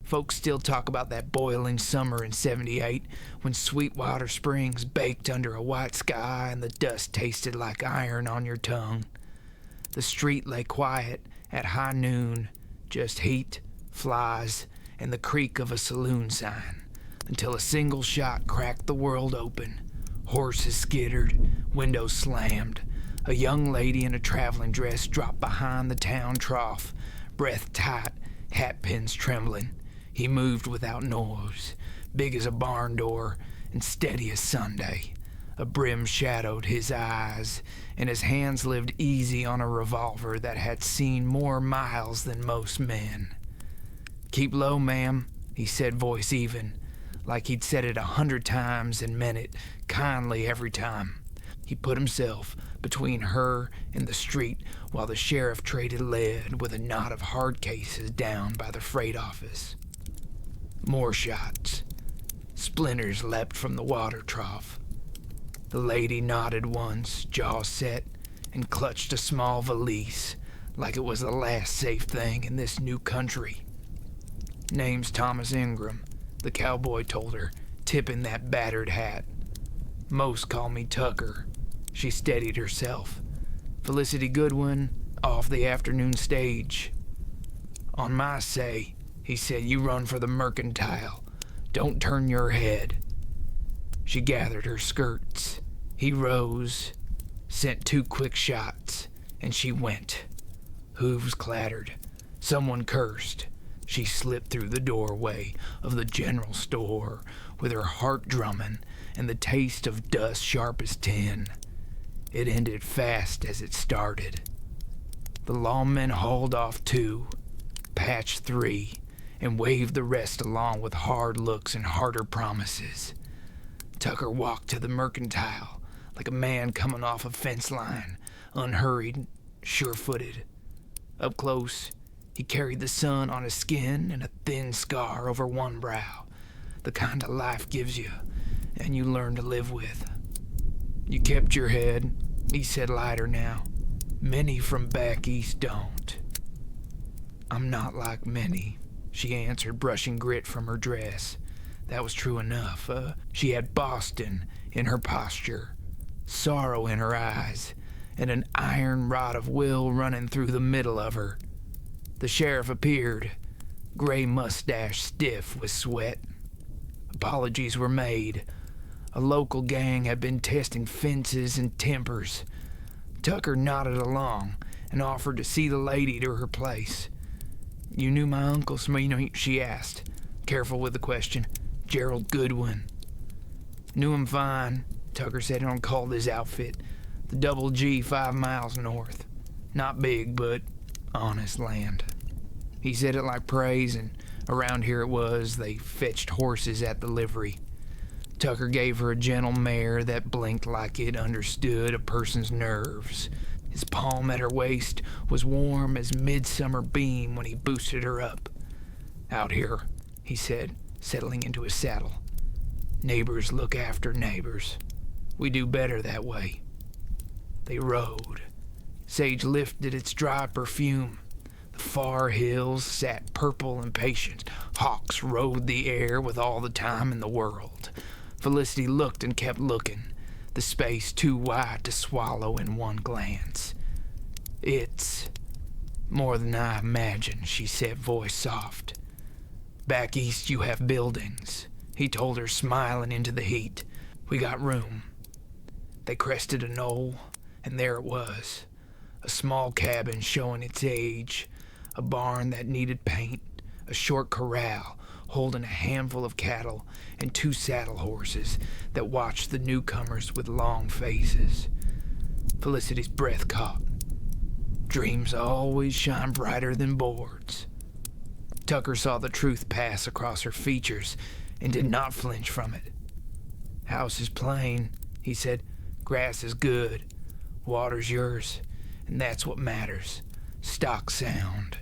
Folks still talk about that boiling summer in '78 when Sweetwater Springs baked under a white sky and the dust tasted like iron on your tongue. The street lay quiet at high noon, just heat, flies, and the creak of a saloon sign, until a single shot cracked the world open. Horses skittered, windows slammed. A young lady in a traveling dress dropped behind the town trough, breath tight, hat pins trembling. He moved without noise, big as a barn door and steady as Sunday. A brim shadowed his eyes, and his hands lived easy on a revolver that had seen more miles than most men. "Keep low, ma'am," he said, voice even, like he'd said it 100 times and meant it kindly every time. He put himself between her and the street while the sheriff traded lead with a knot of hard cases down by the freight office. More shots. Splinters leapt from the water trough. The lady nodded once, jaw set, and clutched a small valise like it was the last safe thing in this new country. "Name's Thomas Ingram," the cowboy told her, tipping that battered hat. "Most call me Tucker." She steadied herself. "Felicity Goodwin, off the afternoon stage." "On my say," he said, "you run for the mercantile. Don't turn your head." She gathered her skirts. He rose, sent 2 quick shots, and she went. Hooves clattered. Someone cursed. She slipped through the doorway of the general store with her heart drumming and the taste of dust sharp as tin. It ended fast as it started. The lawmen hauled off 2, patched 3, and waved the rest along with hard looks and harder promises. Tucker walked to the mercantile like a man coming off a fence line, unhurried, sure-footed. Up close, he carried the sun on his skin and a thin scar over one brow, the kind of life gives you and you learn to live with. "You kept your head," he said lighter now. "Many from back east don't." "I'm not like many," she answered, brushing grit from her dress. That was true enough. She had Boston in her posture, sorrow in her eyes, and an iron rod of will running through the middle of her. The sheriff appeared, gray mustache stiff with sweat. Apologies were made. A local gang had been testing fences and tempers. Tucker nodded along and offered to see the lady to her place. "You knew my uncle, she asked, careful with the question. "Gerald Goodwin." "Knew him fine," Tucker said, and called his outfit. "The Double G 5 miles north. Not big, but honest land." He said it like praise, and around here it was. They fetched horses at the livery. Tucker gave her a gentle mare that blinked like it understood a person's nerves. His palm at her waist was warm as midsummer beam when he boosted her up. "Out here," he said, settling into his saddle. "Neighbors look after neighbors. We do better that way." They rode. Sage lifted its dry perfume. The far hills sat purple and patient. Hawks rode the air with all the time in the world. Felicity looked and kept looking, the space too wide to swallow in one glance. "It's more than I imagined," she said, voice soft. "Back east you have buildings," he told her, smiling into the heat. "We got room." They crested a knoll, and there it was. A small cabin showing its age, a barn that needed paint, a short corral holding a handful of cattle, and 2 saddle horses that watched the newcomers with long faces. Felicity's breath caught. Dreams always shine brighter than boards. Tucker saw the truth pass across her features and did not flinch from it. "House is plain," he said. "Grass is good. Water's yours, and that's what matters. Stock sound.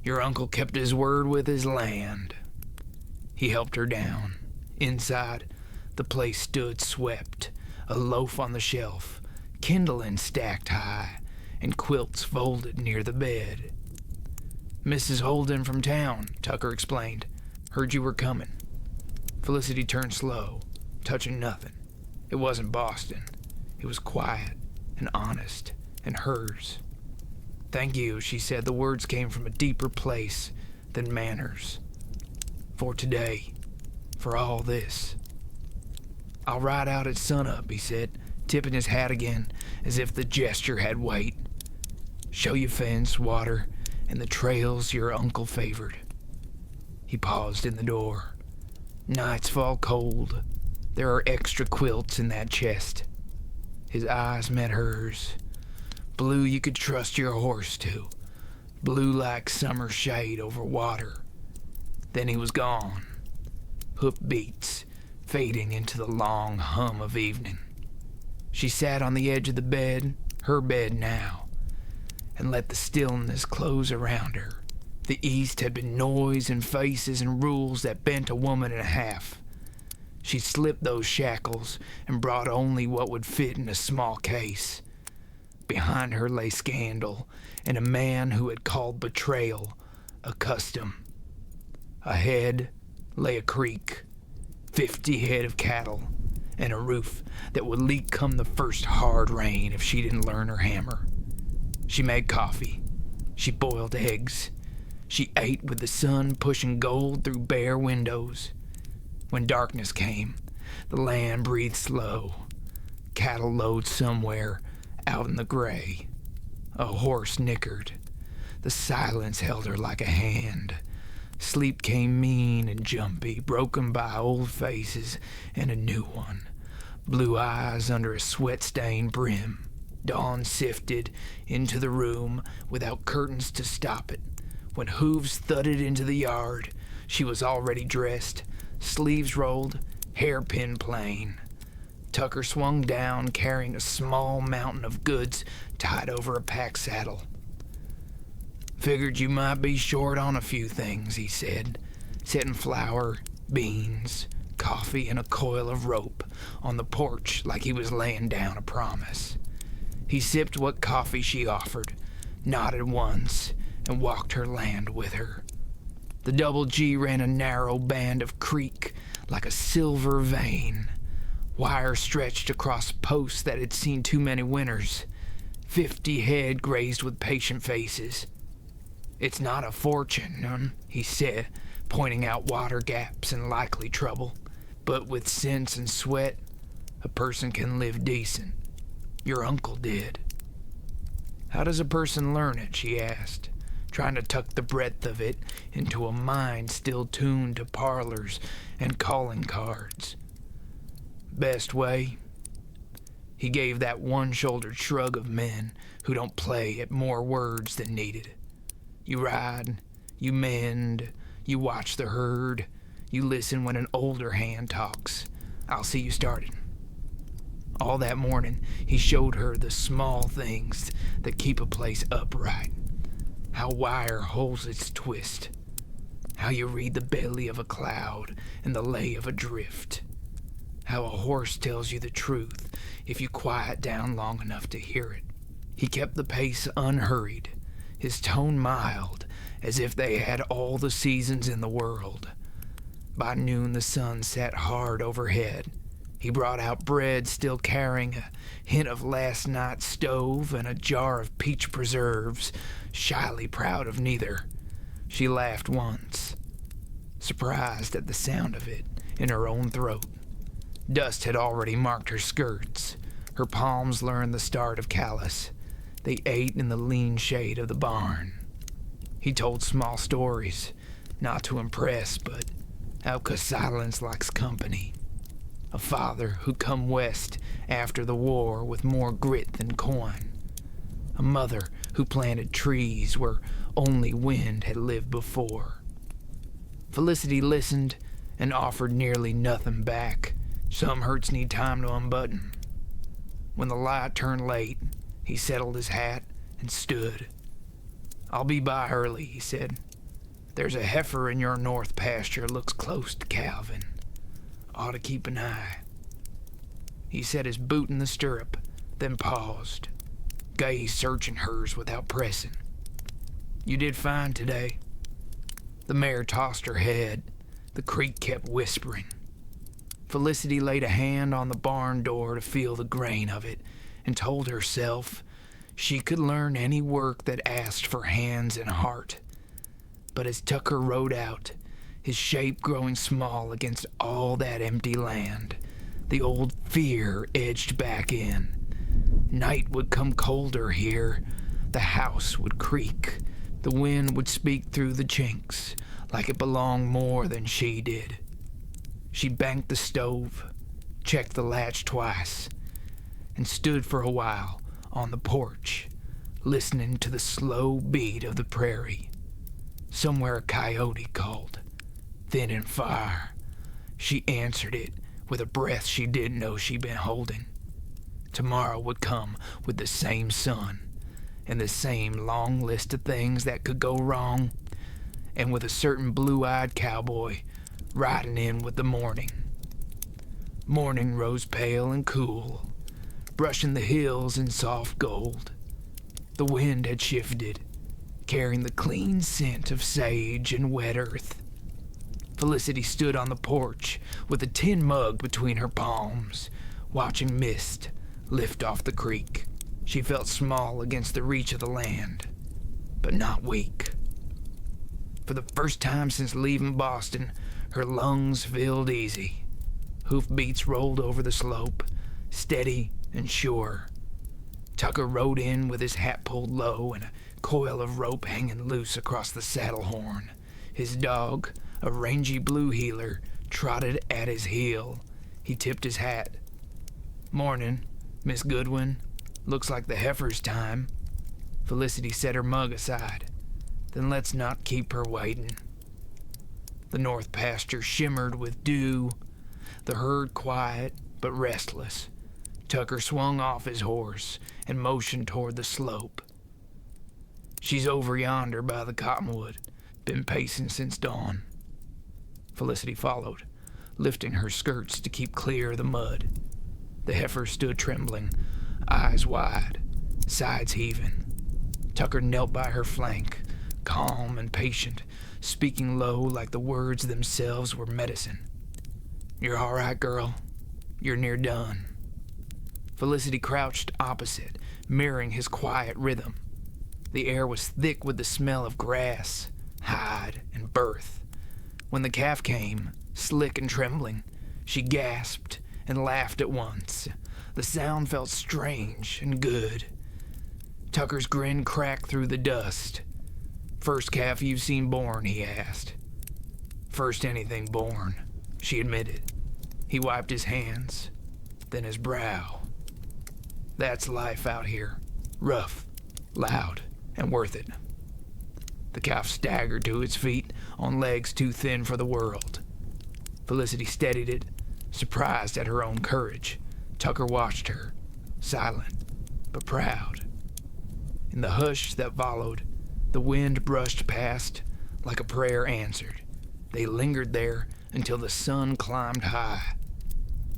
Your uncle kept his word with his land." He helped her down. Inside, the place stood swept, a loaf on the shelf, kindling stacked high, and quilts folded near the bed. "Mrs. Holden from town," Tucker explained. Heard you were coming." Felicity turned slow, touching nothing. It wasn't Boston. It was quiet and honest and hers. "Thank you," she said. The words came from a deeper place than manners. "For today. For all this." "I'll ride out at sunup," he said, tipping his hat again as if the gesture had weight. "Show you fence, water, and the trails your uncle favored." He paused in the door. "Nights fall cold. There are extra quilts in that chest." His eyes met hers. Blue you could trust your horse to. Blue like summer shade over water. Then he was gone. Hoof beats fading into the long hum of evening. She sat on the edge of the bed, her bed now, and let the stillness close around her. The East had been noise and faces and rules that bent a woman in half. She slipped those shackles and brought only what would fit in a small case. Behind her lay scandal and a man who had called betrayal a custom. Ahead lay a creek, 50 head of cattle, and a roof that would leak come the first hard rain if she didn't learn her hammer. She made coffee. She boiled eggs. She ate with the sun pushing gold through bare windows. When darkness came, the land breathed slow. Cattle lowed somewhere out in the gray. A horse nickered. The silence held her like a hand. Sleep came mean and jumpy, broken by old faces and a new one. Blue eyes under a sweat-stained brim. Dawn sifted into the room without curtains to stop it. When hooves thudded into the yard, she was already dressed, sleeves rolled, hairpin plain. Tucker swung down, carrying a small mountain of goods tied over a pack saddle. "Figured you might be short on a few things," he said, setting flour, beans, coffee, and a coil of rope on the porch like he was laying down a promise. He sipped what coffee she offered, nodded once, and walked her land with her. The Double G ran a narrow band of creek like a silver vein. Wire stretched across posts that had seen too many winters. 50 head grazed with patient faces. "It's not a fortune," he said, pointing out water gaps and likely trouble. "But with sense and sweat, a person can live decent. Your uncle did." "How does a person learn it?" she asked, trying to tuck the breadth of it into a mind still tuned to parlors and calling cards. "Best way?" He gave that one-shouldered shrug of men who don't play at more words than needed. "You ride, you mend, you watch the herd, you listen when an older hand talks. I'll see you started." All that morning, he showed her the small things that keep a place upright. How wire holds its twist. How you read the belly of a cloud and the lay of a drift. How a horse tells you the truth if you quiet down long enough to hear it. He kept the pace unhurried, his tone mild, as if they had all the seasons in the world. By noon the sun sat hard overhead. He brought out bread, still carrying a hint of last night's stove and a jar of peach preserves, shyly proud of neither. She laughed once, surprised at the sound of it in her own throat. Dust had already marked her skirts. Her palms learned the start of callus. They ate in the lean shade of the barn. He told small stories, not to impress, but out 'cause silence likes company. A father who come west after the war with more grit than coin. A mother who planted trees where only wind had lived before. Felicity listened and offered nearly nothing back. Some hurts need time to unbutton. When the light turned late, he settled his hat and stood. "I'll be by early," he said. "There's a heifer in your north pasture looks close to calving. Ought to keep an eye." He set his boot in the stirrup, then paused, gaze searching hers without pressing. "You did fine today." The mare tossed her head, The creek kept whispering. Felicity laid a hand on the barn door to feel the grain of it and told herself she could learn any work that asked for hands and heart. But as Tucker rode out, his shape growing small against all that empty land, the old fear edged back in. Night would come colder here. The house would creak. The wind would speak through the chinks like it belonged more than she did. She banked the stove, checked the latch twice, and stood for a while on the porch, listening to the slow beat of the prairie. Somewhere a coyote called, thin and far. She answered it with a breath she didn't know she'd been holding. Tomorrow would come with the same sun and the same long list of things that could go wrong, and with a certain blue-eyed cowboy riding in with the morning. Morning rose pale and cool, brushing the hills in soft gold. The wind had shifted, carrying the clean scent of sage and wet earth. Felicity stood on the porch with a tin mug between her palms, watching mist lift off the creek. She felt small against the reach of the land, but not weak. For the first time since leaving Boston, her lungs filled easy. Hoofbeats rolled over the slope, steady and sure. Tucker rode in with his hat pulled low and a coil of rope hanging loose across the saddle horn. His dog, a rangy blue heeler, trotted at his heel. He tipped his hat. "Morning, Miss Goodwin. Looks like the heifer's time." Felicity set her mug aside. "Then let's not keep her waiting." The north pasture shimmered with dew, the herd quiet but restless. Tucker swung off his horse and motioned toward the slope. "She's over yonder by the cottonwood. Been pacing since dawn." Felicity followed, lifting her skirts to keep clear of the mud. The heifer stood trembling, eyes wide, sides heaving. Tucker knelt by her flank, calm and patient, speaking low like the words themselves were medicine. "You're all right, girl. You're near done." Felicity crouched opposite, mirroring his quiet rhythm. The air was thick with the smell of grass, hide, and birth. When the calf came, slick and trembling, she gasped and laughed at once. The sound felt strange and good. Tucker's grin cracked through the dust. "First calf you've seen born?" he asked. "First anything born," she admitted. He wiped his hands, then his brow. "That's life out here. Rough, loud, and worth it." The calf staggered to its feet on legs too thin for the world. Felicity steadied it, surprised at her own courage. Tucker watched her, silent but proud. In the hush that followed, the wind brushed past like a prayer answered. They lingered there until the sun climbed high.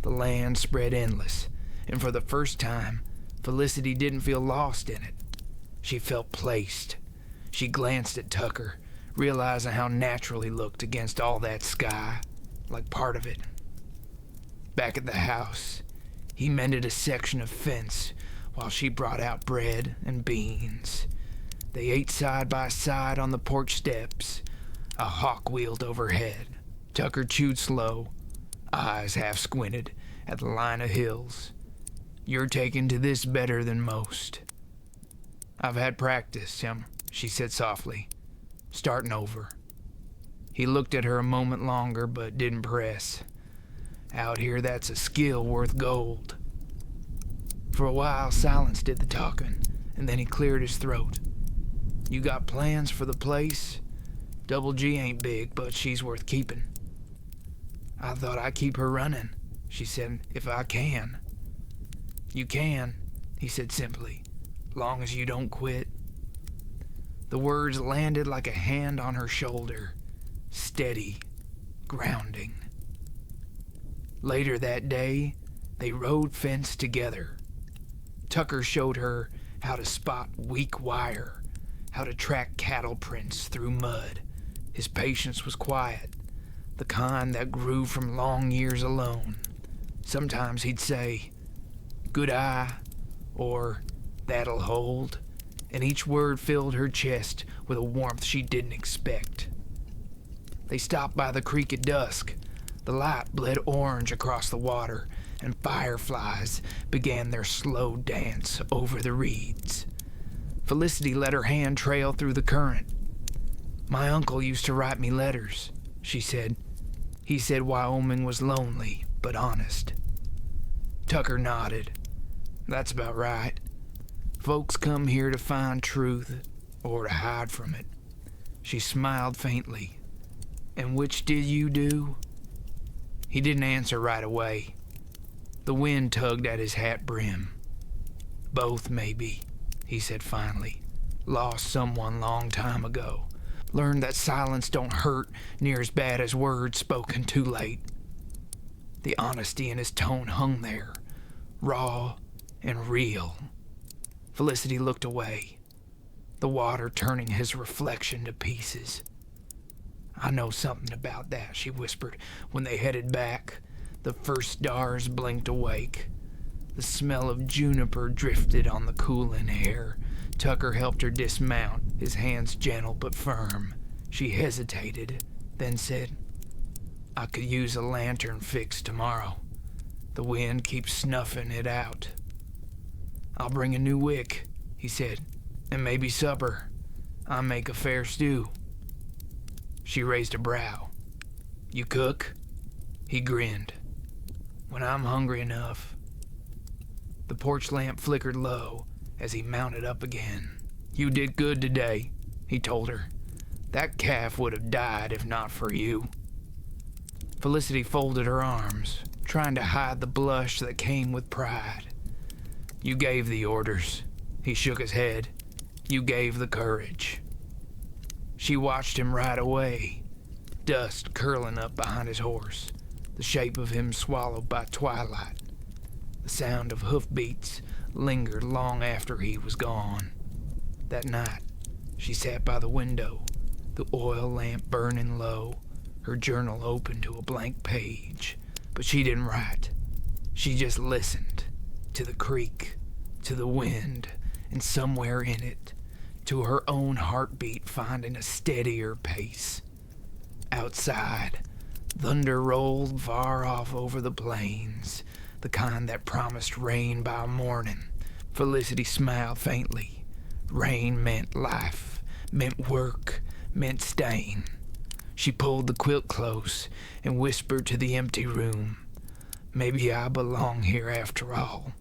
The land spread endless, and for the first time, Felicity didn't feel lost in it. She felt placed. She glanced at Tucker, realizing how natural he looked against all that sky, like part of it. Back at the house, he mended a section of fence while she brought out bread and beans. They ate side by side on the porch steps. A hawk wheeled overhead. Tucker chewed slow, eyes half squinted at the line of hills. "You're taking to this better than most." "I've had practice, she said softly, starting over. He looked at her a moment longer but didn't press. "Out here, that's a skill worth gold." For a while, silence did the talking, and then he cleared his throat. "You got plans for the place? Double G ain't big, but she's worth keeping." "I thought I'd keep her running," she said, "if I can." "You can," he said simply, "long as you don't quit." The words landed like a hand on her shoulder, steady, grounding. Later that day, they rode fence together. Tucker showed her how to spot weak wire, how to track cattle prints through mud. His patience was quiet, the kind that grew from long years alone. Sometimes he'd say, "Good eye," or "That'll hold," and each word filled her chest with a warmth she didn't expect. They stopped by the creek at dusk. The light bled orange across the water, and fireflies began their slow dance over the reeds. Felicity let her hand trail through the current. "My uncle used to write me letters," she said. "He said Wyoming was lonely, but honest." Tucker nodded. "That's about right. Folks come here to find truth, or to hide from it." She smiled faintly. "And which did you do?" He didn't answer right away. The wind tugged at his hat brim. "Both, maybe," he said finally. "Lost someone long time ago. Learned that silence don't hurt near as bad as words spoken too late." The honesty in his tone hung there, raw and real. Felicity looked away, the water turning his reflection to pieces. "I know something about that," she whispered when they headed back. The first stars blinked awake. The smell of juniper drifted on the cooling air. Tucker helped her dismount, his hands gentle but firm. She hesitated, then said, "I could use a lantern fixed tomorrow. The wind keeps snuffing it out." "I'll bring a new wick," he said, "and maybe supper. I make a fair stew." She raised a brow. "You cook?" He grinned. "When I'm hungry enough." The porch lamp flickered low as he mounted up again. "You did good today," he told her. "That calf would have died if not for you." Felicity folded her arms, trying to hide the blush that came with pride. "You gave the orders." He shook his head. "You gave the courage." She watched him ride away, dust curling up behind his horse, the shape of him swallowed by twilight. The sound of hoofbeats lingered long after he was gone. That night, she sat by the window, the oil lamp burning low, her journal open to a blank page. But she didn't write. She just listened to the creek, to the wind, and somewhere in it, to her own heartbeat finding a steadier pace. Outside, thunder rolled far off over the plains, the kind that promised rain by morning. Felicity smiled faintly. Rain meant life, meant work, meant staying. She pulled the quilt close and whispered to the empty room, "Maybe I belong here after all."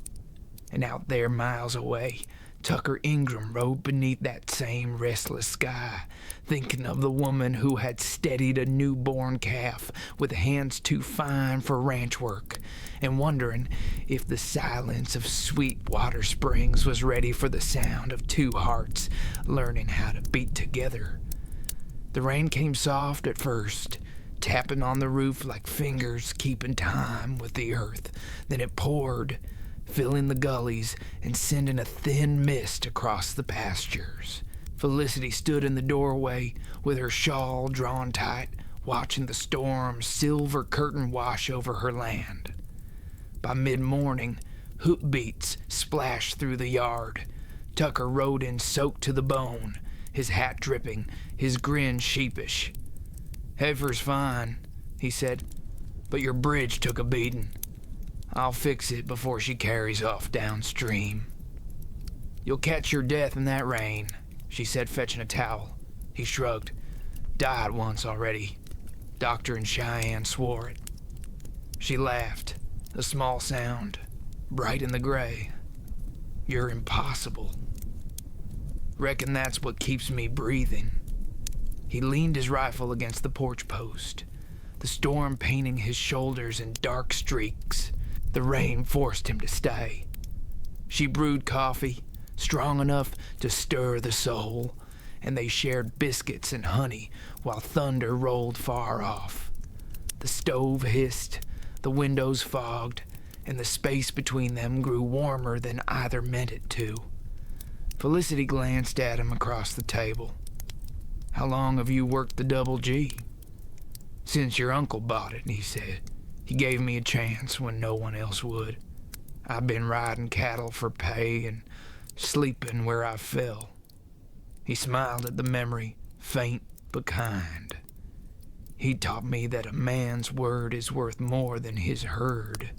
And out there, miles away, Tucker Ingram rode beneath that same restless sky, thinking of the woman who had steadied a newborn calf with hands too fine for ranch work, and wondering if the silence of Sweetwater Springs was ready for the sound of two hearts learning how to beat together. The rain came soft at first, tapping on the roof like fingers keeping time with the earth. Then it poured, filling the gullies and sending a thin mist across the pastures. Felicity stood in the doorway with her shawl drawn tight, watching the storm's silver curtain wash over her land. By mid-morning, hoofbeats splashed through the yard. Tucker rode in soaked to the bone, his hat dripping, his grin sheepish. "Heifer's fine," he said, "but your bridge took a beating. I'll fix it before she carries off downstream." "You'll catch your death in that rain," she said, fetching a towel. He shrugged. "Died once already. Doctor in Cheyenne swore it." She laughed, a small sound, bright in the gray. "You're impossible. Reckon that's what keeps me breathing." He leaned his rifle against the porch post, the storm painting his shoulders in dark streaks. The rain forced him to stay. She brewed coffee, strong enough to stir the soul, and they shared biscuits and honey while thunder rolled far off. The stove hissed, the windows fogged, and the space between them grew warmer than either meant it to. Felicity glanced at him across the table. "How long have you worked the double G?" Since your uncle bought it, he said. He gave me a chance when no one else would. I've been riding cattle for pay and sleeping where I fell. He smiled at the memory, faint but kind. He taught me that a man's word is worth more than his herd.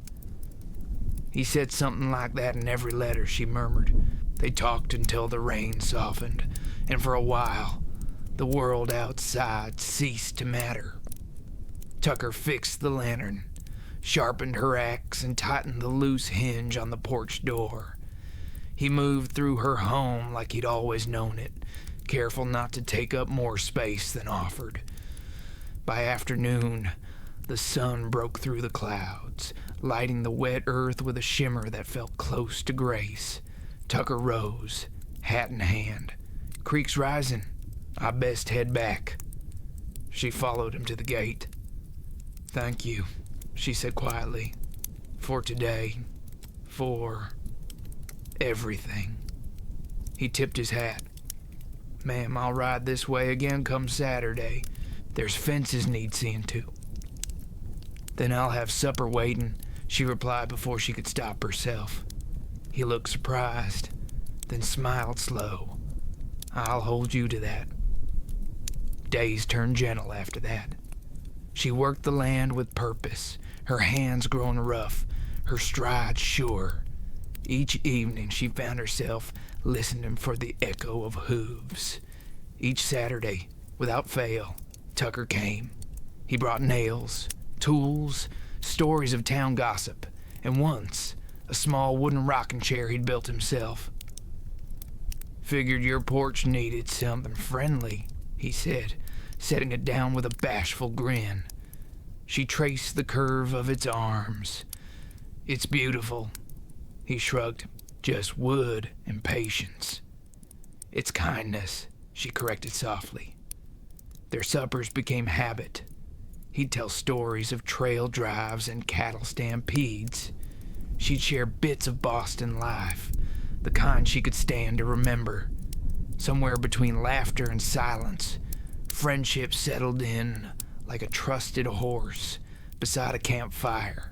He said something like that in every letter, she murmured. They talked until the rain softened, and for a while, the world outside ceased to matter. Tucker fixed the lantern, sharpened her axe, and tightened the loose hinge on the porch door. He moved through her home like he'd always known it, careful not to take up more space than offered. By afternoon, the sun broke through the clouds, lighting the wet earth with a shimmer that felt close to grace. Tucker rose, hat in hand. "Creek's rising. I best head back." She followed him to the gate. "Thank you," she said quietly, "for today, for everything." He tipped his hat. "Ma'am, I'll ride this way again come Saturday. There's fences need seeing to." "Then I'll have supper waiting," she replied before she could stop herself. He looked surprised, then smiled slow. "I'll hold you to that." Days turned gentle after that. She worked the land with purpose, her hands growing rough, her stride sure. Each evening she found herself listening for the echo of hooves. Each Saturday, without fail, Tucker came. He brought nails, tools, stories of town gossip, and once, a small wooden rocking chair he'd built himself. "Figured your porch needed something friendly," he said, setting it down with a bashful grin. She traced the curve of its arms. "It's beautiful," he shrugged. "Just wood and patience." "It's kindness," she corrected softly. Their suppers became habit. He'd tell stories of trail drives and cattle stampedes. She'd share bits of Boston life, the kind she could stand to remember. Somewhere between laughter and silence, friendship settled in like a trusted horse beside a campfire.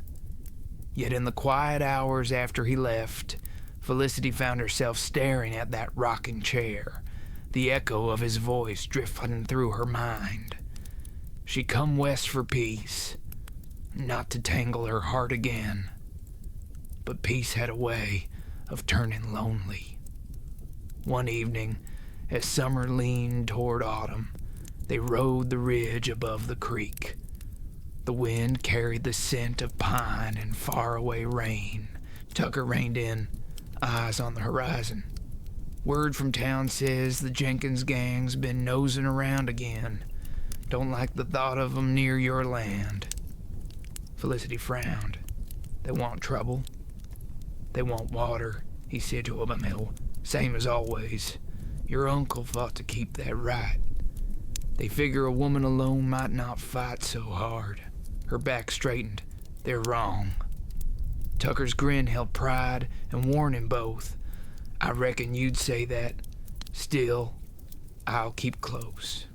Yet in the quiet hours after he left, Felicity found herself staring at that rocking chair, the echo of his voice drifting through her mind. She'd come west for peace, not to tangle her heart again. But peace had a way of turning lonely. One evening, as summer leaned toward autumn, they rode the ridge above the creek. The wind carried the scent of pine and faraway rain. Tucker reined in, eyes on the horizon. "Word from town says the Jenkins gang's been nosing around again. Don't like the thought of 'em near your land." Felicity frowned. "They want trouble. They want water," he said to Abamil. "Same as always. Your uncle fought to keep that right. They figure a woman alone might not fight so hard." Her back straightened. "They're wrong." Tucker's grin held pride and warning both. "I reckon you'd say that. Still, I'll keep close."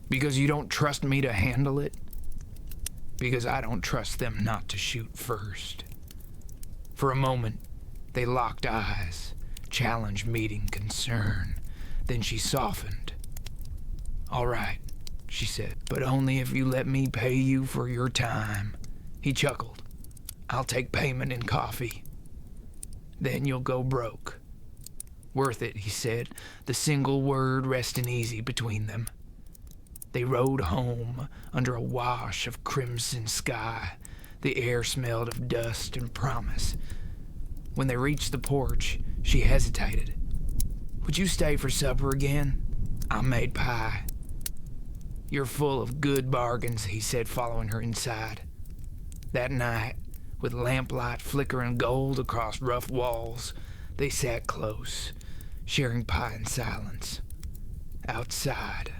"Because you don't trust me to handle it?" "Because I don't trust them not to shoot first." For a moment, they locked eyes, challenge meeting concern. Then she softened. "All right," she said, "but only if you let me pay you for your time." He chuckled. "I'll take payment in coffee. Then you'll go broke." "Worth it," he said, the single word resting easy between them. They rode home under a wash of crimson sky. The air smelled of dust and promise. When they reached the porch, she hesitated. "Would you stay for supper again? I made pie." "You're full of good bargains," he said, following her inside. That night, with lamplight flickering gold across rough walls, they sat close, sharing pie in silence. Outside,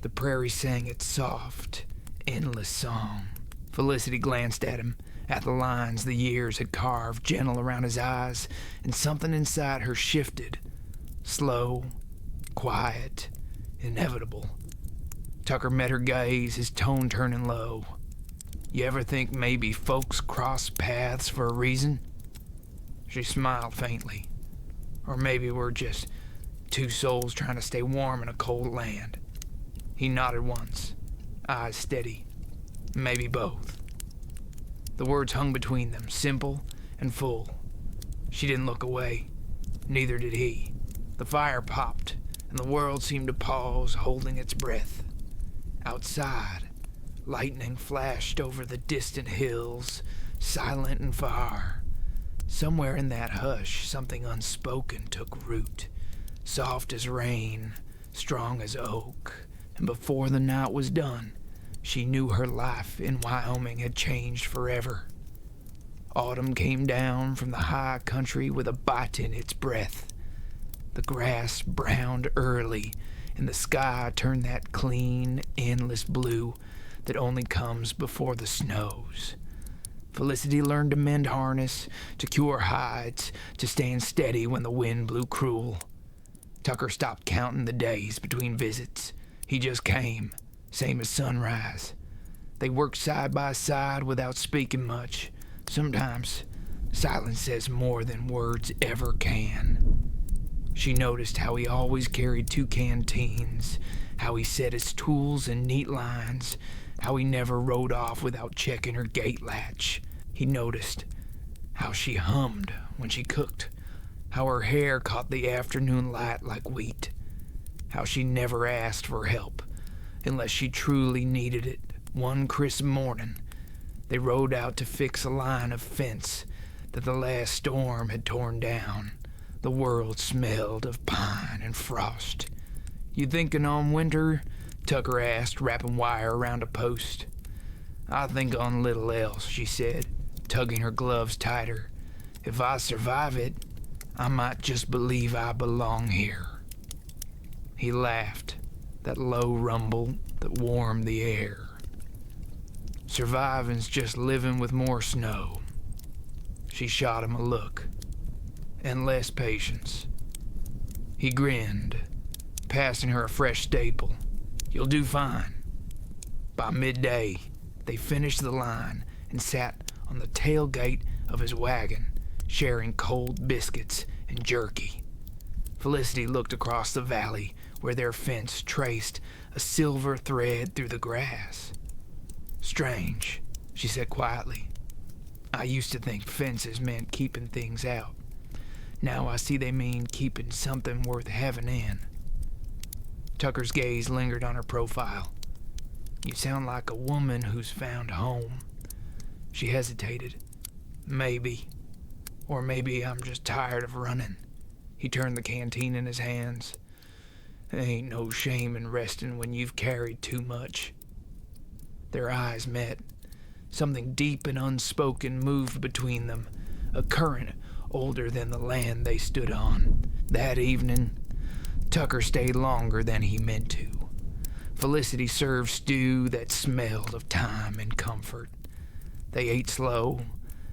the prairie sang its soft, endless song. Felicity glanced at him, at the lines the years had carved gentle around his eyes, and something inside her shifted. Slow, quiet, inevitable. Tucker met her gaze, his tone turning low. You ever think maybe folks cross paths for a reason? She smiled faintly. Or maybe we're just two souls trying to stay warm in a cold land. He nodded once, eyes steady. Maybe both. The words hung between them, simple and full. She didn't look away. Neither did he. The fire popped, and the world seemed to pause, holding its breath. Outside, lightning flashed over the distant hills, silent and far. Somewhere in that hush, something unspoken took root, soft as rain, strong as oak, and before the night was done, she knew her life in Wyoming had changed forever. Autumn came down from the high country with a bite in its breath. The grass browned early, and the sky turned that clean, endless blue that only comes before the snows. Felicity learned to mend harness, to cure hides, to stand steady when the wind blew cruel. Tucker stopped counting the days between visits. He just came, same as sunrise. They worked side by side without speaking much. Sometimes silence says more than words ever can. She noticed how he always carried 2 canteens, how he set his tools in neat lines, how he never rode off without checking her gate latch. He noticed how she hummed when she cooked, how her hair caught the afternoon light like wheat, how she never asked for help unless she truly needed it. One crisp morning, they rode out to fix a line of fence that the last storm had torn down. The world smelled of pine and frost. "You thinking on winter?" Tucker asked, wrapping wire around a post. "I think on little else," she said, tugging her gloves tighter. "If I survive it, I might just believe I belong here." He laughed, that low rumble that warmed the air. "Surviving's just living with more snow." She shot him a look. "And less patience." He grinned, passing her a fresh staple. "You'll do fine." By midday, they finished the line and sat on the tailgate of his wagon, sharing cold biscuits and jerky. Felicity looked across the valley where their fence traced a silver thread through the grass. "Strange," she said quietly. "I used to think fences meant keeping things out. Now I see they mean keeping something worth having in." Tucker's gaze lingered on her profile. "You sound like a woman who's found home." She hesitated. "Maybe. Or maybe I'm just tired of running." He turned the canteen in his hands. "There ain't no shame in resting when you've carried too much." Their eyes met. Something deep and unspoken moved between them, a current older than the land they stood on. That evening, Tucker stayed longer than he meant to. Felicity served stew that smelled of time and comfort. They ate slow,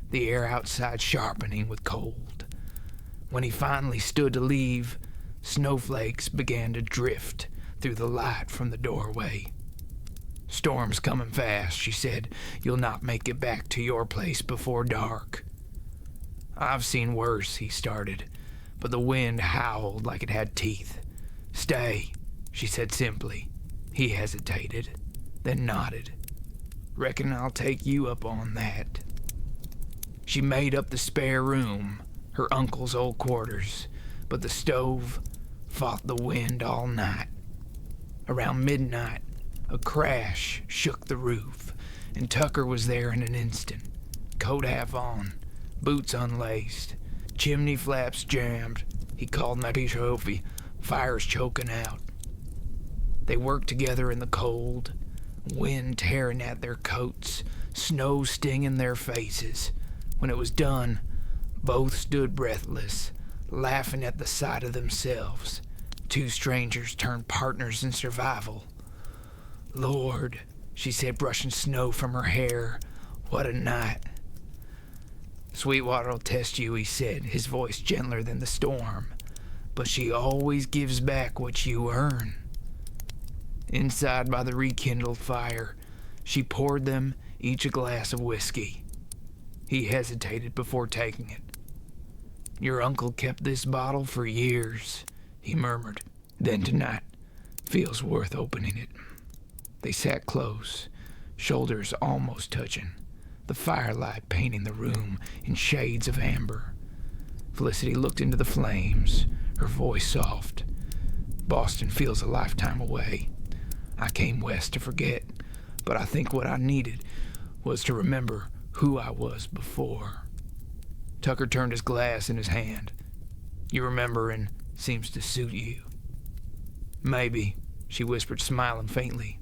the air outside sharpening with cold. When he finally stood to leave, snowflakes began to drift through the light from the doorway. "Storm's coming fast," she said. "You'll not make it back to your place before dark." "I've seen worse," he started, but the wind howled like it had teeth. "Stay," she said simply. He hesitated, then nodded. "Reckon I'll take you up on that." She made up the spare room, her uncle's old quarters, but the stove fought the wind all night. Around midnight, a crash shook the roof, and Tucker was there in an instant, coat half on, boots unlaced, chimney flaps jammed. He called Matty Trophy, fire's choking out. They worked together in the cold, wind tearing at their coats, snow stinging their faces. When it was done, both stood breathless, laughing at the sight of themselves. 2 strangers turned partners in survival. "Lord," she said, brushing snow from her hair, "what a night." "Sweetwater'll test you," he said, his voice gentler than the storm. "But she always gives back what you earn." Inside by the rekindled fire, she poured them each a glass of whiskey. He hesitated before taking it. "Your uncle kept this bottle for years," he murmured. "Then tonight feels worth opening it." They sat close, shoulders almost touching, the firelight painting the room in shades of amber. Felicity looked into the flames, her voice soft. "Boston feels a lifetime away. I came west to forget, but I think what I needed was to remember who I was before." Tucker turned his glass in his hand. "Your remembering seems to suit you." "Maybe," she whispered, smiling faintly.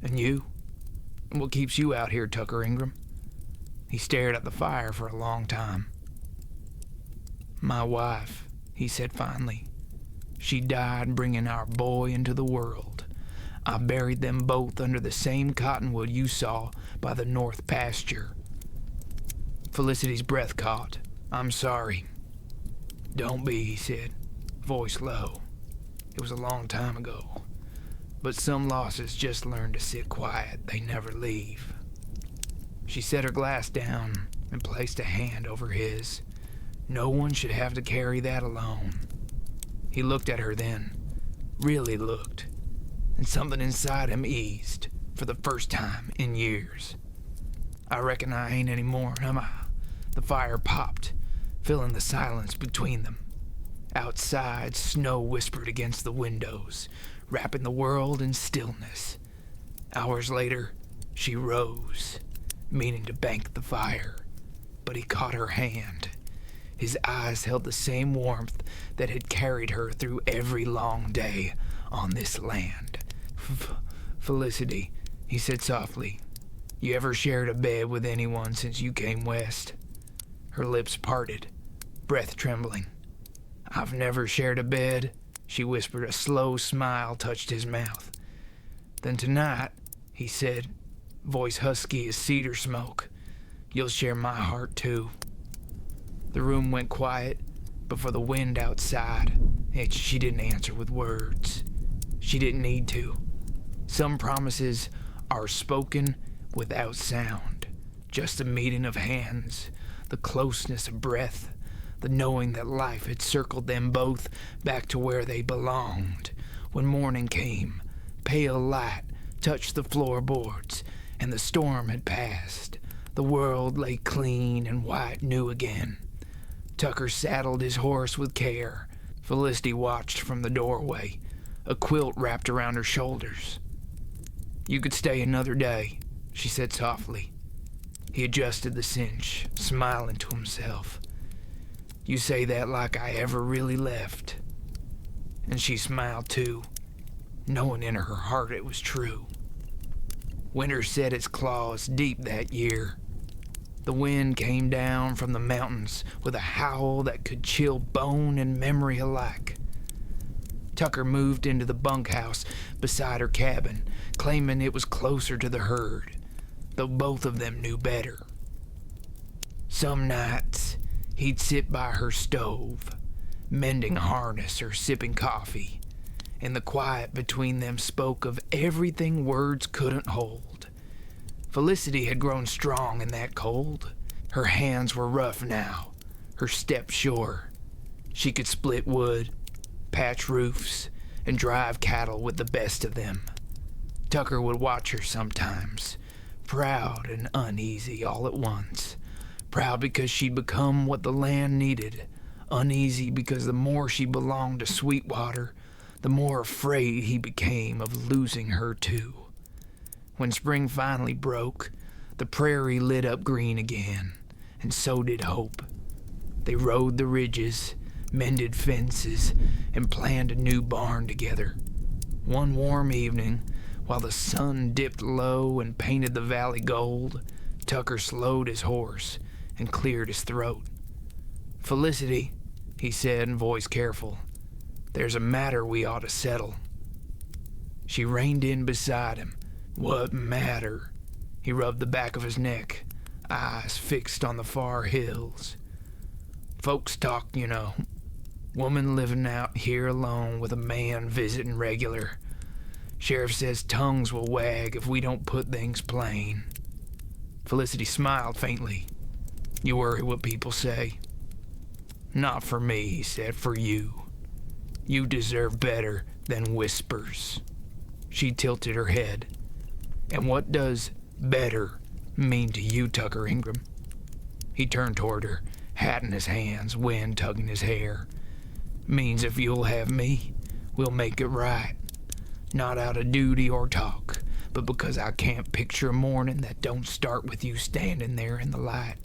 "And you? What keeps you out here, Tucker Ingram?" He stared at the fire for a long time. "My wife," he said finally. "She died bringing our boy into the world. I buried them both under the same cottonwood you saw by the north pasture." Felicity's breath caught. "I'm sorry." "Don't be," he said, voice low. "It was a long time ago. But some losses just learn to sit quiet. They never leave." She set her glass down and placed a hand over his. No one should have to carry that alone. He looked at her then, really looked, and something inside him eased for the first time in years. "I reckon I ain't any more, am I?" The fire popped, filling the silence between them. Outside, snow whispered against the windows, wrapping the world in stillness. Hours later, she rose, meaning to bank the fire, but he caught her hand. His eyes held the same warmth that had carried her through every long day on this land. "Felicity," he said softly, "you ever shared a bed with anyone since you came west?" Her lips parted, breath trembling. "I've never shared a bed," she whispered. A slow smile touched his mouth. "Then tonight," he said, voice husky as cedar smoke, "you'll share my heart too." The room went quiet, but for the wind outside, she didn't answer with words. She didn't need to. Some promises are spoken without sound, just a meeting of hands, the closeness of breath, the knowing that life had circled them both back to where they belonged. When morning came, pale light touched the floorboards, and the storm had passed. The world lay clean and white new again. Tucker saddled his horse with care. Felicity watched from the doorway, a quilt wrapped around her shoulders. "You could stay another day," she said softly. He adjusted the cinch, smiling to himself. "You say that like I ever really left." And she smiled too, knowing in her heart it was true. Winter set its claws deep that year. The wind came down from the mountains with a howl that could chill bone and memory alike. Tucker moved into the bunkhouse beside her cabin, claiming it was closer to the herd, though both of them knew better. Some nights, he'd sit by her stove, mending a harness or sipping coffee, and the quiet between them spoke of everything words couldn't hold. Felicity had grown strong in that cold. Her hands were rough now, her step sure. She could split wood, patch roofs, and drive cattle with the best of them. Tucker would watch her sometimes, proud and uneasy all at once. Proud because she'd become what the land needed, uneasy because the more she belonged to Sweetwater, the more afraid he became of losing her too. When spring finally broke, the prairie lit up green again, and so did hope. They rode the ridges, mended fences, and planned a new barn together. One warm evening, while the sun dipped low and painted the valley gold, Tucker slowed his horse and cleared his throat. "Felicity," he said in voice careful, "there's a matter we ought to settle." She reined in beside him. "What matter?" He rubbed the back of his neck, eyes fixed on the far hills. "Folks talk, you know. Woman living out here alone with a man visiting regular. Sheriff says tongues will wag if we don't put things plain. Felicity smiled faintly. You worry what people say. Not for me, he said, for you. You deserve better than whispers. She tilted her head. And what does better mean to you, Tucker Ingram? He turned toward her, hat in his hands, wind tugging his hair. Means if you'll have me, we'll make it right. Not out of duty or talk, but because I can't picture a morning that don't start with you standing there in the light.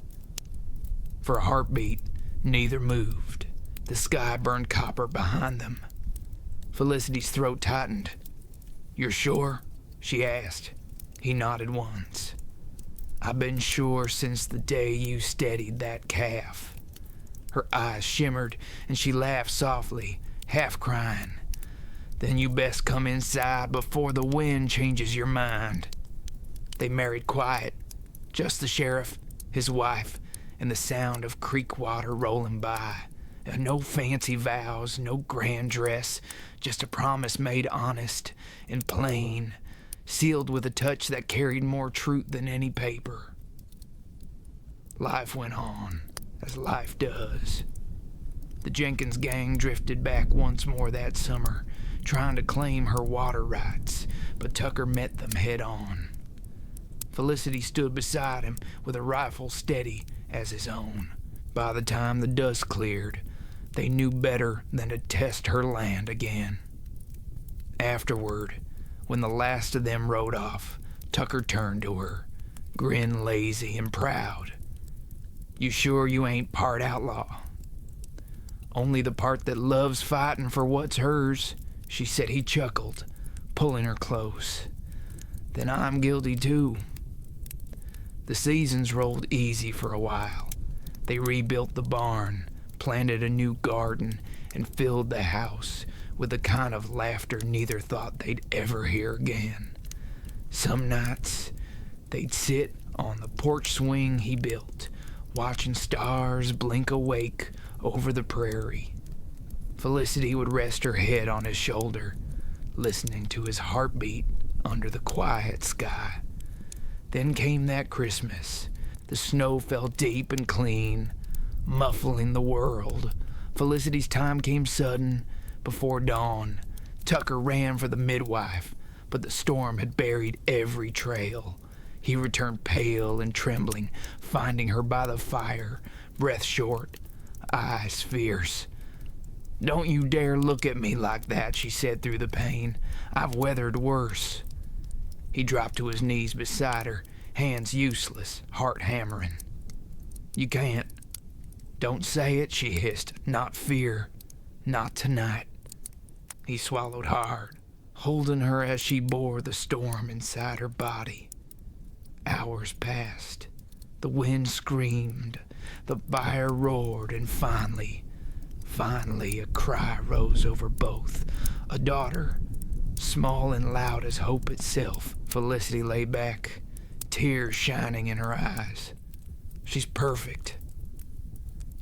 For a heartbeat, neither moved. The sky burned copper behind them. Felicity's throat tightened. You're sure? She asked. He nodded once. I've been sure since the day you steadied that calf. Her eyes shimmered, and she laughed softly, half crying. Then you best come inside before the wind changes your mind. They married quiet, just the sheriff, his wife, and the sound of creek water rolling by. No fancy vows, no grand dress, just a promise made honest and plain, sealed with a touch that carried more truth than any paper. Life went on, as life does. The Jenkins gang drifted back once more that summer, trying to claim her water rights, but Tucker met them head on. Felicity stood beside him with a rifle steady as his own. By the time the dust cleared, they knew better than to test her land again. Afterward, when the last of them rode off, Tucker turned to her, grinned lazy and proud. You sure you ain't part outlaw? Only the part that loves fighting for what's hers, she said. He chuckled, pulling her close. Then I'm guilty too. The seasons rolled easy for a while. They rebuilt the barn, planted a new garden, and filled the house with the kind of laughter neither thought they'd ever hear again. Some nights, they'd sit on the porch swing he built, watching stars blink awake over the prairie. Felicity would rest her head on his shoulder, listening to his heartbeat under the quiet sky. Then came that Christmas. The snow fell deep and clean, muffling the world. Felicity's time came sudden, before dawn. Tucker ran for the midwife, but the storm had buried every trail. He returned pale and trembling, finding her by the fire, breath short, eyes fierce. Don't you dare look at me like that, she said through the pain. I've weathered worse. He dropped to his knees beside her, hands useless, heart hammering. You can't. Don't say it, she hissed. Not fear. Not tonight. He swallowed hard, holding her as she bore the storm inside her body. Hours passed. The wind screamed. The fire roared, and finally, a cry rose over both. A daughter, small and loud as hope itself. Felicity lay back, tears shining in her eyes. She's perfect.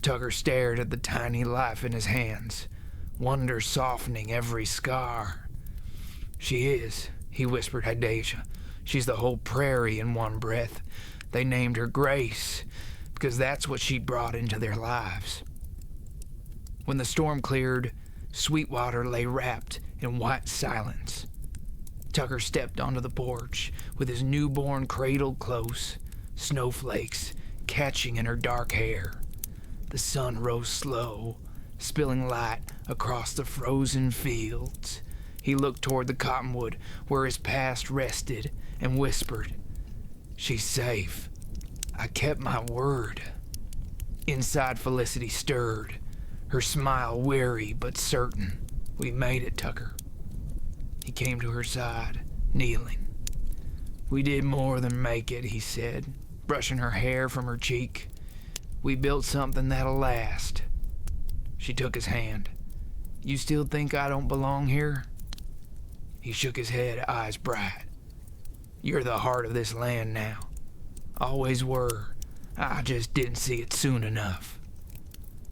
Tucker stared at the tiny life in his hands, wonder softening every scar. She is, he whispered Hydasia. She's the whole prairie in one breath. They named her Grace, because that's what she brought into their lives. When the storm cleared, Sweetwater lay wrapped in white silence. Tucker stepped onto the porch with his newborn cradled close, snowflakes catching in her dark hair. The sun rose slow, spilling light across the frozen fields. He looked toward the cottonwood where his past rested and whispered, She's safe. I kept my word. Inside, Felicity stirred, her smile weary but certain. We made it, Tucker. He came to her side, kneeling. We did more than make it, he said, brushing her hair from her cheek. We built something that'll last. She took his hand. You still think I don't belong here? He shook his head, eyes bright. You're the heart of this land now. Always were. I just didn't see it soon enough.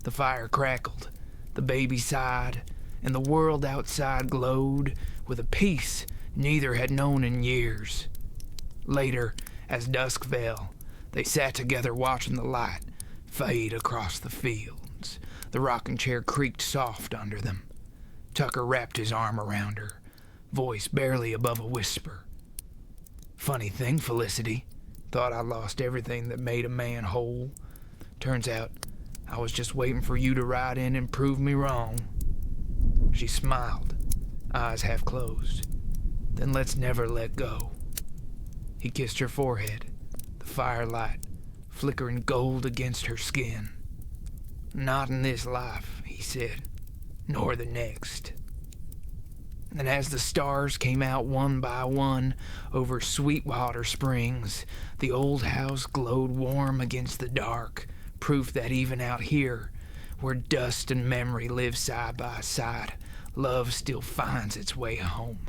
The fire crackled, the baby sighed, and the world outside glowed with a peace neither had known in years. Later, as dusk fell, they sat together watching the light fade across the fields. The rocking chair creaked soft under them. Tucker wrapped his arm around her, voice barely above a whisper. Funny thing, Felicity. Thought I lost everything that made a man whole. Turns out I was just waiting for you to ride in and prove me wrong. She smiled, eyes half closed. Then let's never let go. He kissed her forehead, the firelight flickering gold against her skin. Not in this life, he said, nor the next. And as the stars came out one by one over Sweetwater Springs, the old house glowed warm against the dark, proof that even out here, where dust and memory live side by side, love still finds its way home.